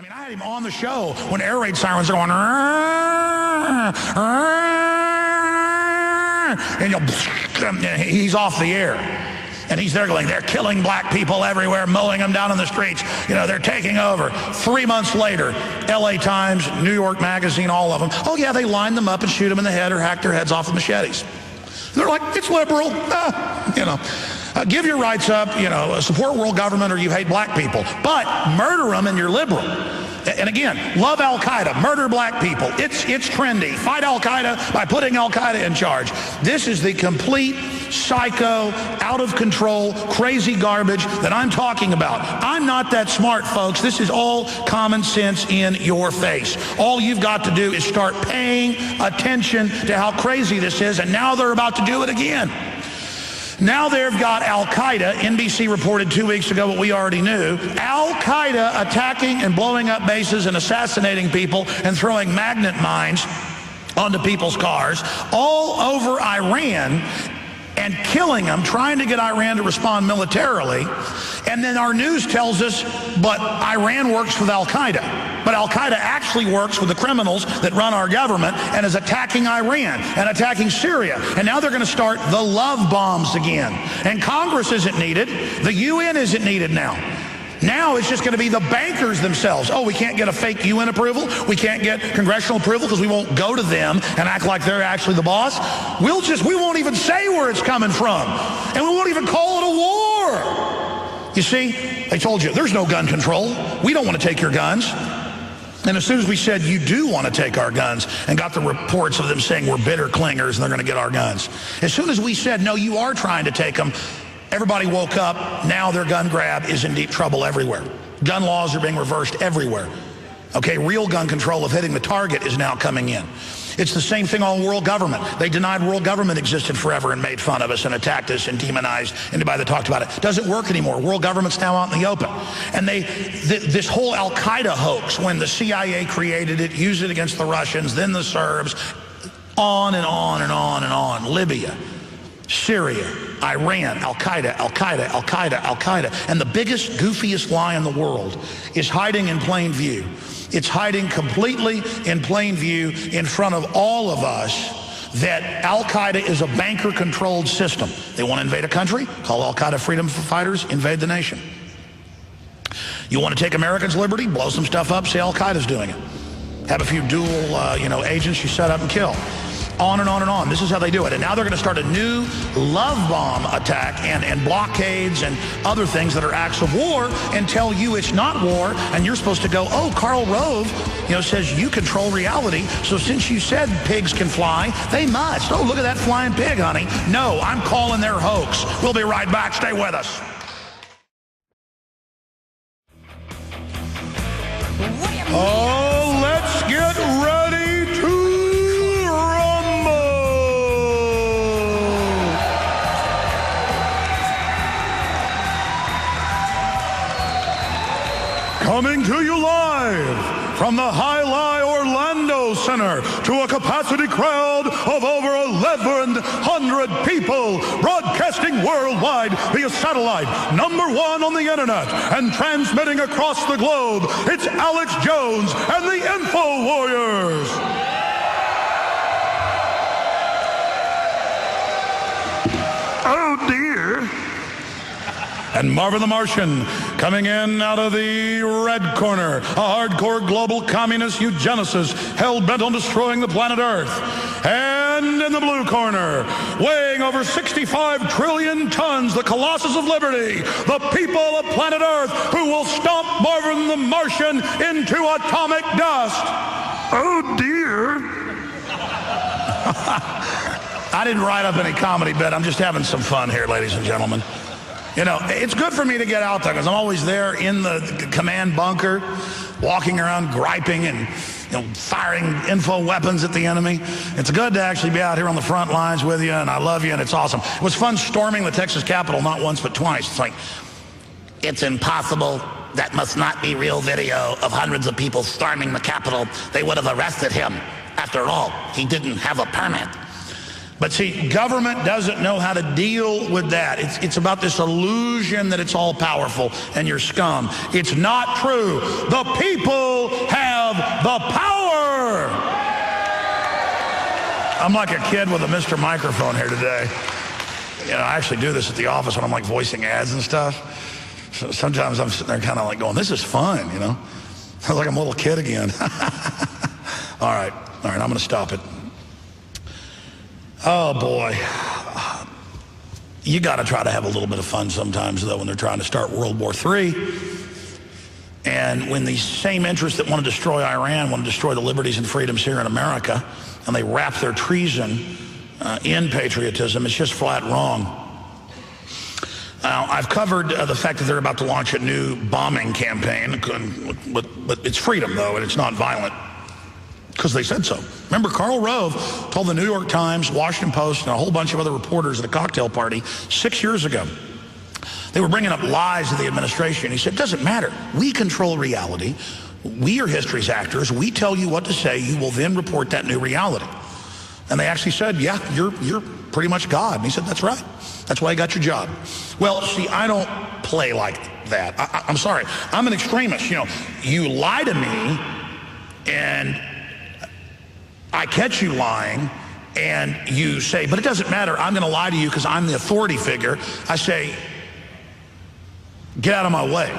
I mean, I had him on the show when air raid sirens are going, and he's off the air. And he's there going, they're killing black people everywhere, mowing them down on the streets. You know, they're taking over. 3 months later, LA Times, New York Magazine, all of them. Oh, yeah, they line them up and shoot them in the head or hack their heads off with machetes. They're like, it's liberal. Give your rights up, support world government or you hate black people. But murder them and you're liberal. And again, love Al-Qaeda, murder black people. It's trendy. Fight Al-Qaeda by putting Al-Qaeda in charge. This is the complete psycho, out of control, crazy garbage that I'm talking about. I'm not that smart, folks. This is all common sense in your face. All you've got to do is start paying attention to how crazy this is, and now they're about to do it again. Now they've got Al-Qaeda. NBC reported 2 weeks ago what we already knew. Al-Qaeda attacking and blowing up bases and assassinating people and throwing magnet mines onto people's cars all over Iran and killing them, trying to get Iran to respond militarily. And then our news tells us, but Iran works with Al-Qaeda. But Al-Qaeda actually works with the criminals that run our government and is attacking Iran and attacking Syria. And now they're going to start the love bombs again. And Congress isn't needed. The UN isn't needed now. Now it's just going to be the bankers themselves. Oh, we can't get a fake UN approval. We can't get congressional approval because we won't go to them and act like they're actually the boss. We won't even say where it's coming from. And we won't even call it a war. You see, they told you there's no gun control. We don't want to take your guns. And as soon as we said, you do want to take our guns, and got the reports of them saying we're bitter clingers and they're going to get our guns. As soon as we said, no, you are trying to take them, everybody woke up. Now their gun grab is in deep trouble everywhere. Gun laws are being reversed everywhere. Okay, real gun control of hitting the target is now coming in. It's the same thing on world government. They denied world government existed forever and made fun of us and attacked us and demonized anybody that talked about it. Doesn't work anymore. World government's now out in the open. And this whole Al-Qaeda hoax, when the CIA created it, used it against the Russians, then the Serbs, on and on and on and on. Libya, Syria, Iran, Al-Qaeda, Al-Qaeda, Al-Qaeda, Al-Qaeda. And the biggest, goofiest lie in the world is hiding in plain view. It's hiding completely in plain view in front of all of us that Al-Qaeda is a banker-controlled system. They want to invade a country, call Al-Qaeda freedom fighters, invade the nation. You want to take Americans' liberty, blow some stuff up, say Al-Qaeda's doing it. Have a few dual, agents you set up and kill. On and on and on. This is how they do it. And now they're going to start a new love bomb attack and blockades and other things that are acts of war and tell you it's not war. And you're supposed to go, oh, Karl Rove, says you control reality. So since you said pigs can fly, they must. Oh, look at that flying pig, honey. No, I'm calling their hoax. We'll be right back. Stay with us. Oh, let's get ready to coming to you live from the High Lie Orlando Center to a capacity crowd of over 1,100 people, broadcasting worldwide via satellite, #1 on the internet, and transmitting across the globe. It's Alex Jones and the Info Warriors. Oh dear. And Marvin the Martian, coming in out of the red corner, a hardcore global communist eugenicist hell-bent on destroying the planet Earth. And in the blue corner, weighing over 65 trillion tons, the Colossus of Liberty, the people of planet Earth who will stomp Marvin the Martian into atomic dust. Oh dear. I didn't write up any comedy bit. I'm just having some fun here, ladies and gentlemen. It's good for me to get out there because I'm always there in the command bunker, walking around griping and firing info weapons at the enemy. It's good to actually be out here on the front lines with you, and I love you, and it's awesome. It was fun storming the Texas Capitol, not once but twice. It's like, it's impossible. That must not be real video of hundreds of people storming the Capitol. They would have arrested him. After all, he didn't have a permit. But see, government doesn't know how to deal with that. It's about this illusion that it's all powerful and you're scum. It's not true. The people have the power. I'm like a kid with a Mr. Microphone here today. You know, I actually do this at the office when I'm like voicing ads and stuff. So sometimes I'm sitting there kind of like going, this is fun, you know. I was like I'm a little kid again. All right, I'm going to stop it. Oh, boy. You got to try to have a little bit of fun sometimes, though, when they're trying to start World War III. And when these same interests that want to destroy Iran want to destroy the liberties and freedoms here in America, and they wrap their treason in patriotism, it's just flat wrong. Now, I've covered the fact that they're about to launch a new bombing campaign, but it's freedom, though, and it's not violent. Because they said so. Remember, Karl Rove told the New York Times, Washington Post, and a whole bunch of other reporters at a cocktail party 6 years ago. They were bringing up lies to the administration. He said, it doesn't matter. We control reality. We are history's actors. We tell you what to say. You will then report that new reality. And they actually said, yeah, you're pretty much God. And he said, that's right. That's why I got your job. Well, see, I don't play like that. I'm sorry. I'm an extremist. You know, you lie to me and I catch you lying, and you say, but it doesn't matter, I'm going to lie to you because I'm the authority figure. I say, get out of my way.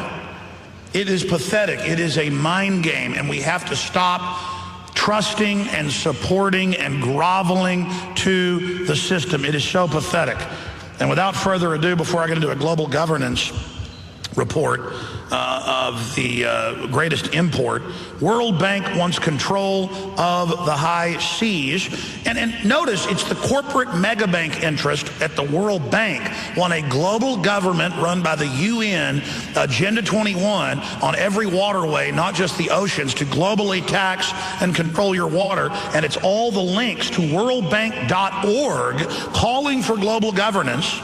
It is pathetic. It is a mind game, and we have to stop trusting and supporting and groveling to the system. It is so pathetic. And without further ado, before I get into a global governance report of the greatest import, World Bank wants control of the high seas. And notice, it's the corporate mega bank interest at the World Bank want a global government run by the UN, Agenda 21, on every waterway, not just the oceans, to globally tax and control your water. And it's all the links to worldbank.org calling for global governance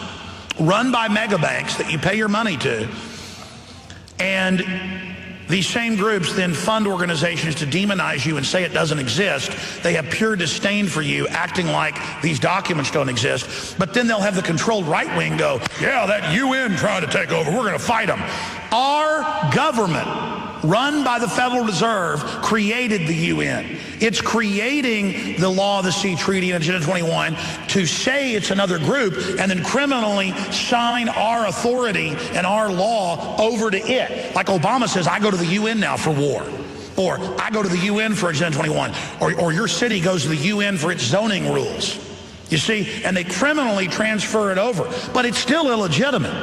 run by mega banks that you pay your money to. And these same groups then fund organizations to demonize you and say it doesn't exist. They have pure disdain for you, acting like these documents don't exist. But then they'll have the controlled right wing go, yeah, that UN trying to take over, we're going to fight them. Our government, run by the Federal Reserve, created the UN. It's creating the Law of the Sea Treaty and Agenda 21 to say it's another group and then criminally sign our authority and our law over to it. Like Obama says, I go to the UN now for war. Or I go to the UN for Agenda 21. Or your city goes to the UN for its zoning rules. You see, and they criminally transfer it over. But it's still illegitimate.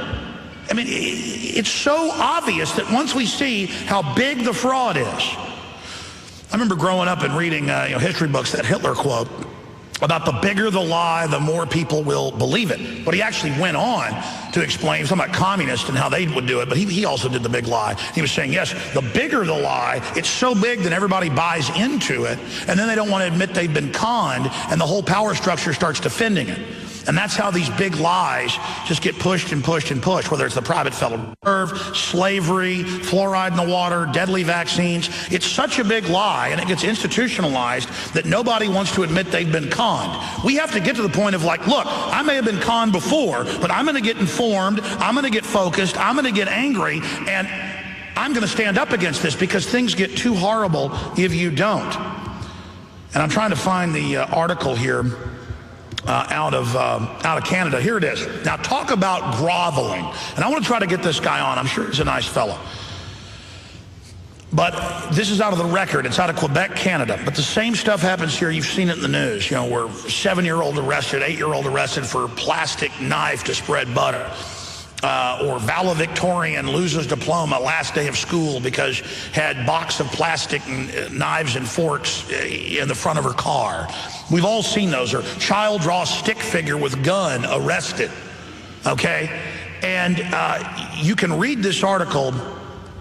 I mean, it's so obvious that once we see how big the fraud is. I remember growing up and reading history books, that Hitler quote about the bigger the lie, the more people will believe it. But he actually went on to explain, he was talking about communists and how they would do it, but he also did the big lie. He was saying, yes, the bigger the lie, it's so big that everybody buys into it, and then they don't want to admit they've been conned, and the whole power structure starts defending it. And that's how these big lies just get pushed and pushed and pushed, whether it's the private Federal Reserve, slavery, fluoride in the water, deadly vaccines. It's such a big lie, and it gets institutionalized that nobody wants to admit they've been conned. We have to get to the point of like, look, I may have been conned before, but I'm going to get informed, I'm going to get focused, I'm going to get angry, and I'm going to stand up against this because things get too horrible if you don't. And I'm trying to find the article here. Out of Canada. Here it is. Now talk about groveling. And I want to try to get this guy on. I'm sure he's a nice fellow. But this is out of the Record. It's out of Quebec, Canada. But the same stuff happens here. You've seen it in the news. You know, where 7-year-old arrested, 8-year-old arrested for plastic knife to spread butter. Or valedictorian loses diploma last day of school because had box of plastic knives and forks in the front of her car. We've all seen those. Or child draws stick figure with gun, arrested. Okay? And you can read this article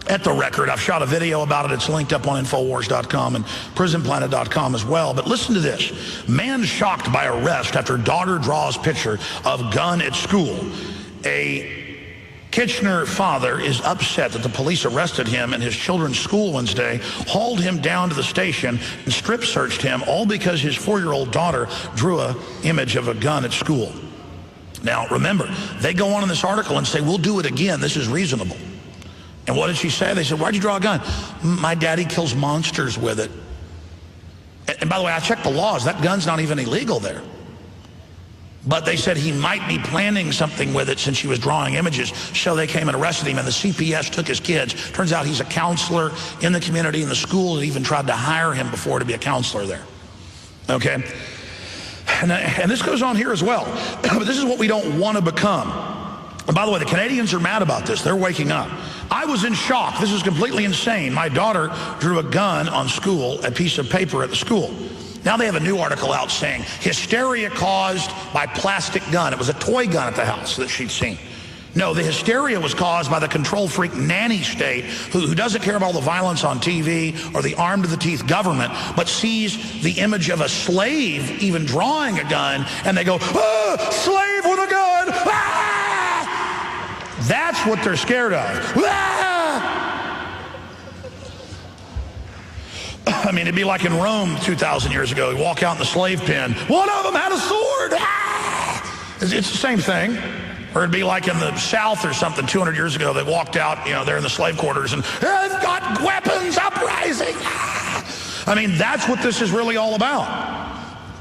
at the Record. I've shot a video about it. It's linked up on Infowars.com and PrisonPlanet.com as well. But listen to this. Man shocked by arrest after daughter draws picture of gun at school. A Kitchener father is upset that the police arrested him in his children's school Wednesday, hauled him down to the station, and strip searched him, all because his 4-year-old daughter drew an image of a gun at school. Now, remember, they go on in this article and say, we'll do it again. This is reasonable. And what did she say? They said, why'd you draw a gun? My daddy kills monsters with it. And by the way, I checked the laws. That gun's not even illegal there. But they said he might be planning something with it since she was drawing images. So they came and arrested him, and the CPS took his kids. Turns out he's a counselor in the community, and the school had even tried to hire him before to be a counselor there. Okay? And this goes on here as well. But this is what we don't want to become. And by the way, the Canadians are mad about this. They're waking up. I was in shock. This is completely insane. My daughter drew a gun on school, a piece of paper at the school. Now they have a new article out saying, hysteria caused by plastic gun. It was a toy gun at the house that she'd seen. No, the hysteria was caused by the control freak nanny state who doesn't care about all the violence on TV or the armed-to-the-teeth government, but sees the image of a slave even drawing a gun, and they go, ah, slave with a gun! Ah! That's what they're scared of. Ah! I mean, it'd be like in Rome 2,000 years ago. You walk out in the slave pen. One of them had a sword. Ah! It's the same thing. Or it'd be like in the South or something 200 years ago. They walked out, they're in the slave quarters, and they've got weapons uprising. Ah! I mean, that's what this is really all about.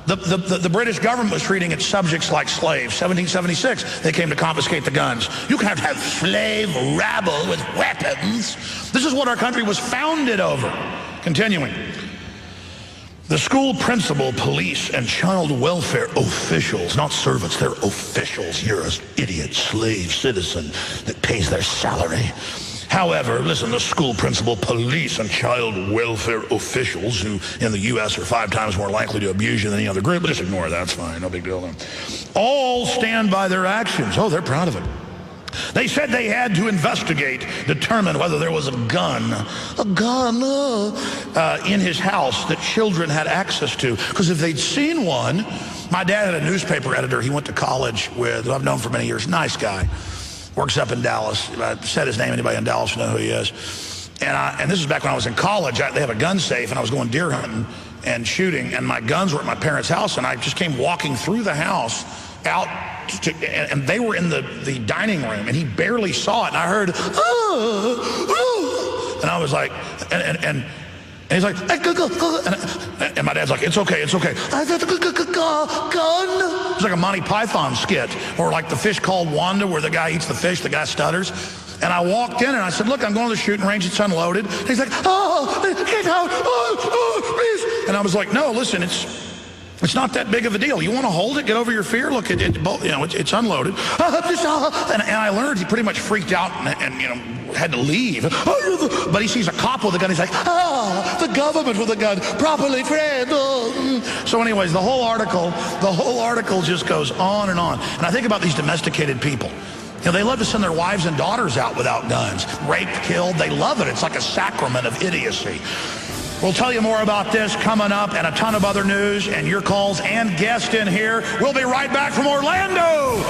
The British government was treating its subjects like slaves. 1776, they came to confiscate the guns. You can't have slave rabble with weapons. This is what our country was founded over. Continuing. The school principal, police, and child welfare officials, not servants, they're officials. You're an idiot slave citizen that pays their salary. However, listen, the school principal, police, and child welfare officials, who in the U.S. are 5 times more likely to abuse you than any other group, but just ignore that, it's fine, no big deal then. All stand by their actions. Oh, they're proud of it. They said they had to investigate, determine whether there was a gun in his house that children had access to. Because if they'd seen one, my dad had a newspaper editor he went to college with, who I've known for many years, nice guy, works up in Dallas. If I said his name, anybody in Dallas will know who he is. And this is back when I was in college. They have a gun safe, and I was going deer hunting and shooting, and my guns were at my parents' house, and I just came walking through the house out and they were in the dining room, and he barely saw it, and I heard, and I was like, and he's like, and my dad's like, it's okay. Gun. It's like a Monty Python skit, or like the fish called Wanda, where the guy eats the fish, the guy stutters. And I walked in and I said, look, I'm going to the shooting range, it's unloaded. And he's like, get out, please. And I was like, no, listen, it's not that big of a deal. You want to hold it? Get over your fear. Look, it's unloaded. And I learned he pretty much freaked out and had to leave. But he sees a cop with a gun. He's like, the government with a gun, properly trained. So anyways, the whole article just goes on and on. And I think about these domesticated people. They love to send their wives and daughters out without guns. Raped, killed, they love it. It's like a sacrament of idiocy. We'll tell you more about this coming up, and a ton of other news and your calls and guests in here. We'll be right back from Orlando.